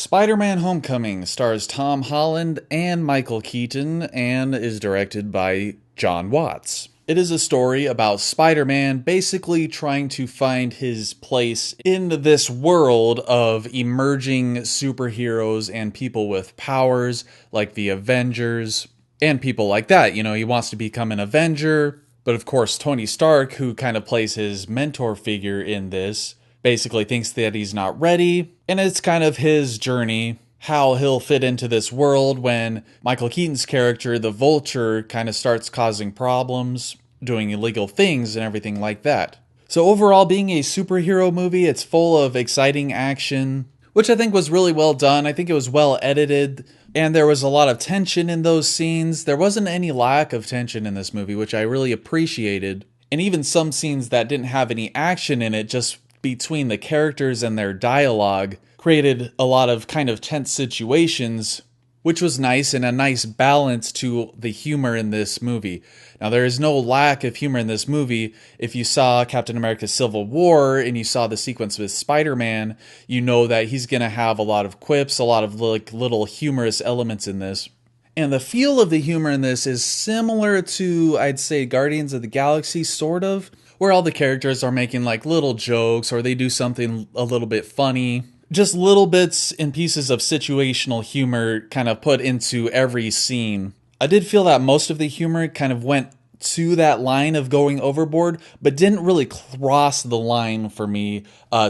Spider-Man Homecoming stars Tom Holland and Micheal Keaton and is directed by John Watts. It is a story about Spider-Man basically trying to find his place in this world of emerging superheroes and people with powers like the Avengers and people like that. You know, he wants to become an Avenger, but of course Tony Stark, who kind of plays his mentor figure in this, basically thinks that he's not ready, and it's kind of his journey, how he'll fit into this world when Micheal Keaton's character, the Vulture, kind of starts causing problems, doing illegal things and everything like that. So overall, being a superhero movie, it's full of exciting action, which I think was really well done. I think it was well edited, and there was a lot of tension in those scenes. There wasn't any lack of tension in this movie, which I really appreciated. And even some scenes that didn't have any action in it, just between the characters and their dialogue, created a lot of kind of tense situations, which was nice and a nice balance to the humor in this movie. Now, there is no lack of humor in this movie. If you saw Captain America Civil War and you saw the sequence with Spider-Man, you know that he's going to have a lot of quips, a lot of like little humorous elements in this. And the feel of the humor in this is similar to, I'd say, Guardians of the Galaxy, sort of, where all the characters are making like little jokes or they do something a little bit funny. Just little bits and pieces of situational humor kind of put into every scene. I did feel that most of the humor kind of went to that line of going overboard, but didn't really cross the line for me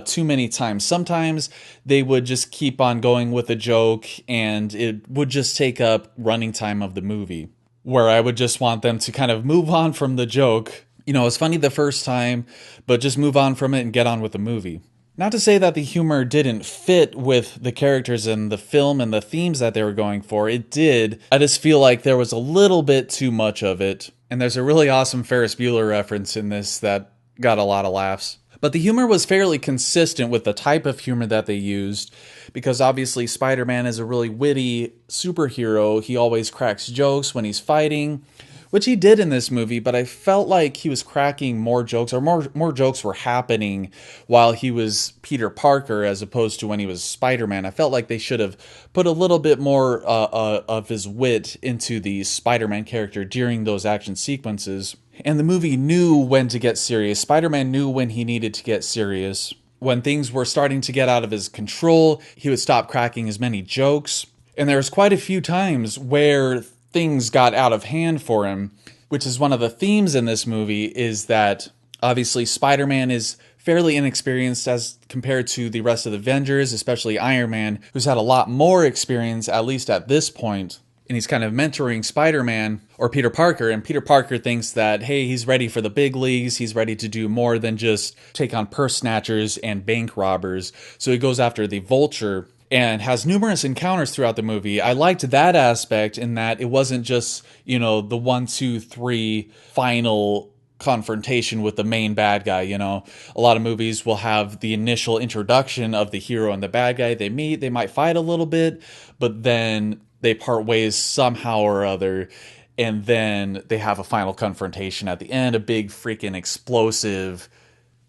too many times. Sometimes they would just keep on going with a joke and it would just take up running time of the movie, where I would just want them to kind of move on from the joke. You know, it's funny the first time, but just move on from it and get on with the movie. Not to say that the humor didn't fit with the characters and the film and the themes that they were going for. It did. I just feel like there was a little bit too much of it. And there's a really awesome Ferris Bueller reference in this that got a lot of laughs. But the humor was fairly consistent with the type of humor that they used, because obviously Spider-Man is a really witty superhero. He always cracks jokes when he's fighting, which he did in this movie, but I felt like he was cracking more jokes, or more jokes were happening while he was Peter Parker as opposed to when he was Spider-Man. I felt like they should have put a little bit more of his wit into the Spider-Man character during those action sequences. And the movie knew when to get serious. Spider-Man knew when he needed to get serious. When things were starting to get out of his control, he would stop cracking as many jokes. And there was quite a few times where things got out of hand for him, which is one of the themes in this movie, is that obviously Spider-Man is fairly inexperienced as compared to the rest of the Avengers, especially Iron Man, who's had a lot more experience, at least at this point. And he's kind of mentoring Spider-Man, or Peter Parker, and Peter Parker thinks that, hey, he's ready for the big leagues, he's ready to do more than just take on purse snatchers and bank robbers. So he goes after the Vulture, and has numerous encounters throughout the movie. I liked that aspect in that it wasn't just, you know, the 1, 2, 3 final confrontation with the main bad guy. You know, a lot of movies will have the initial introduction of the hero and the bad guy. They meet, they might fight a little bit, but then they part ways somehow or other. And then they have a final confrontation at the end, a big freaking explosive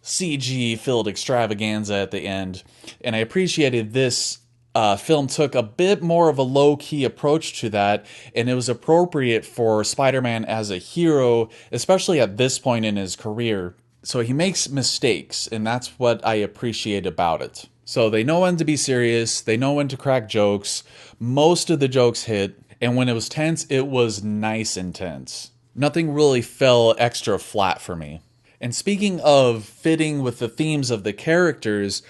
CG-filled extravaganza at the end. And I appreciated this film took a bit more of a low-key approach to that, and it was appropriate for Spider-Man as a hero, especially at this point in his career. So he makes mistakes, and that's what I appreciate about it. So they know when to be serious, they know when to crack jokes, most of the jokes hit, and when it was tense, it was nice and tense. Nothing really fell extra flat for me. And speaking of fitting with the themes of the characters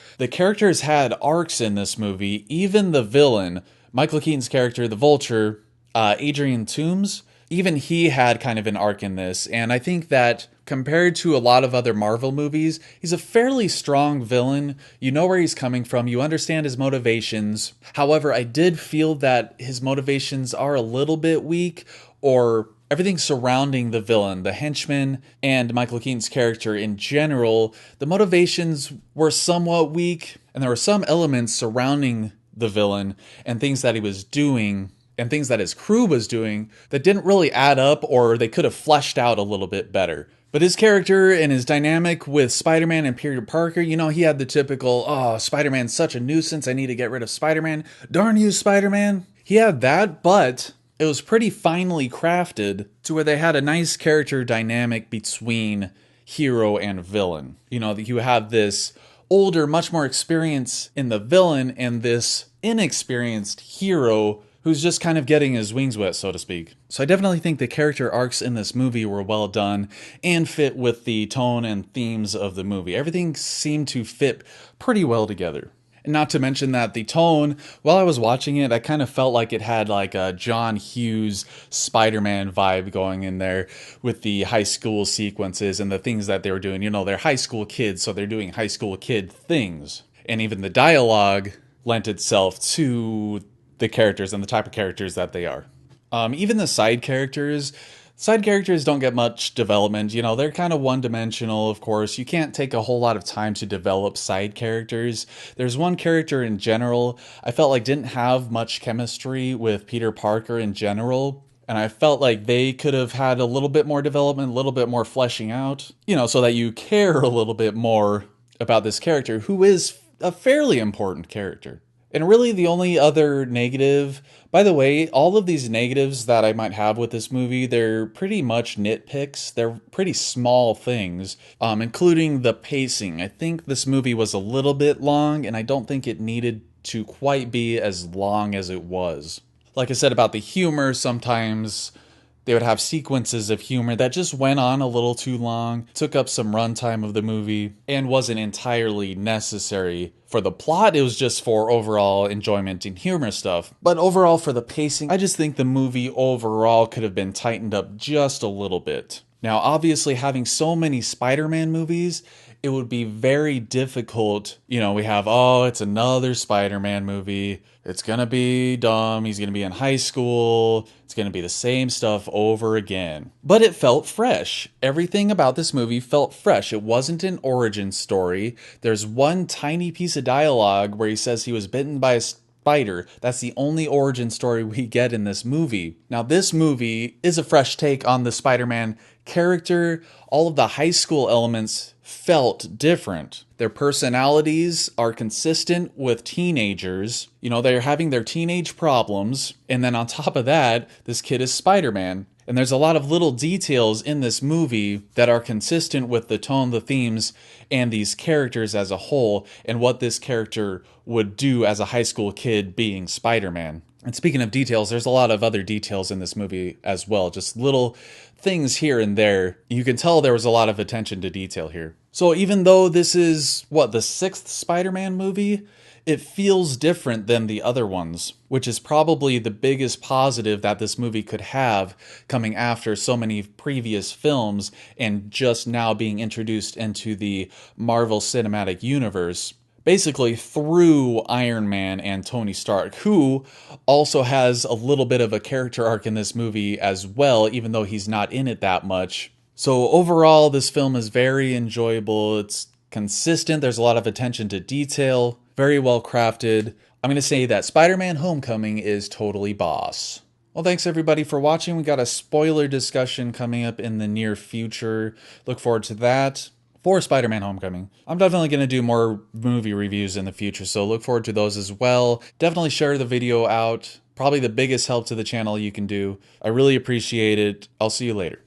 had arcs in this movie. Even the villain, Micheal Keaton's character, the Vulture, Adrian Toomes, even he had kind of an arc in this. And I think that compared to a lot of other Marvel movies, he's a fairly strong villain. You know where he's coming from. You understand his motivations. However, I did feel that his motivations are a little bit weak, or everything surrounding the villain, the henchman, and Micheal Keaton's character in general, the motivations were somewhat weak, and there were some elements surrounding the villain and things that he was doing and things that his crew was doing that didn't really add up, or they could have fleshed out a little bit better. But his character and his dynamic with Spider-Man and Peter Parker, you know, he had the typical, oh, Spider-Man's such a nuisance, I need to get rid of Spider-Man. Darn you, Spider-Man. He had that, but it was pretty finely crafted to where they had a nice character dynamic between hero and villain. You know, that you have this older, much more experience in the villain and this inexperienced hero who's just kind of getting his wings wet, so to speak. So I definitely think the character arcs in this movie were well done and fit with the tone and themes of the movie. Everything seemed to fit pretty well together. And not to mention that the tone, while I was watching it, I kind of felt like it had like a John Hughes Spider-Man vibe going in there with the high school sequences and the things that they were doing. You know, they're high school kids, so they're doing high school kid things. And even the dialogue lent itself to the characters and the type of characters that they are. Even the side characters don't get much development. You know, they're kind of one-dimensional, of course. You can't take a whole lot of time to develop side characters. There's one character in general I felt like didn't have much chemistry with Peter Parker in general. And I felt like they could have had a little bit more development, a little bit more fleshing out, you know, so that you care a little bit more about this character, who is a fairly important character. And really the only other negative, by the way, all of these negatives that I might have with this movie, they're pretty much nitpicks. They're pretty small things, including the pacing. I think this movie was a little bit long, and I don't think it needed to quite be as long as it was. Like I said about the humor, sometimes they would have sequences of humor that just went on a little too long, took up some runtime of the movie, and wasn't entirely necessary for the plot. It was just for overall enjoyment and humor stuff. But overall, for the pacing, I just think the movie overall could have been tightened up just a little bit. Now, obviously, having so many Spider-Man movies, it would be very difficult. You know, we have, oh, it's another Spider-Man movie. It's gonna be dumb. He's gonna be in high school. It's gonna be the same stuff over again. But it felt fresh. Everything about this movie felt fresh. It wasn't an origin story. There's one tiny piece of dialogue where he says he was bitten by a spider. That's the only origin story we get in this movie. Now, this movie is a fresh take on the Spider-Man character. All of the high school elements felt different. Their personalities are consistent with teenagers. You know, they're having their teenage problems. And then on top of that, this kid is Spider-Man. And there's a lot of little details in this movie that are consistent with the tone, the themes, and these characters as a whole, and what this character would do as a high school kid being Spider-Man. And speaking of details, there's a lot of other details in this movie as well. Just little things here and there. You can tell there was a lot of attention to detail here. So even though this is, the sixth Spider-Man movie, it feels different than the other ones, which is probably the biggest positive that this movie could have coming after so many previous films and just now being introduced into the Marvel Cinematic Universe. Basically through Iron Man and Tony Stark, who also has a little bit of a character arc in this movie as well, even though he's not in it that much. So overall, this film is very enjoyable. It's consistent. There's a lot of attention to detail. Very well crafted. I'm going to say that Spider-Man Homecoming is totally boss. Well, thanks everybody for watching. We got a spoiler discussion coming up in the near future. Look forward to that. For Spider-Man Homecoming. I'm definitely going to do more movie reviews in the future, so look forward to those as well. Definitely share the video out. Probably the biggest help to the channel you can do. I really appreciate it. I'll see you later.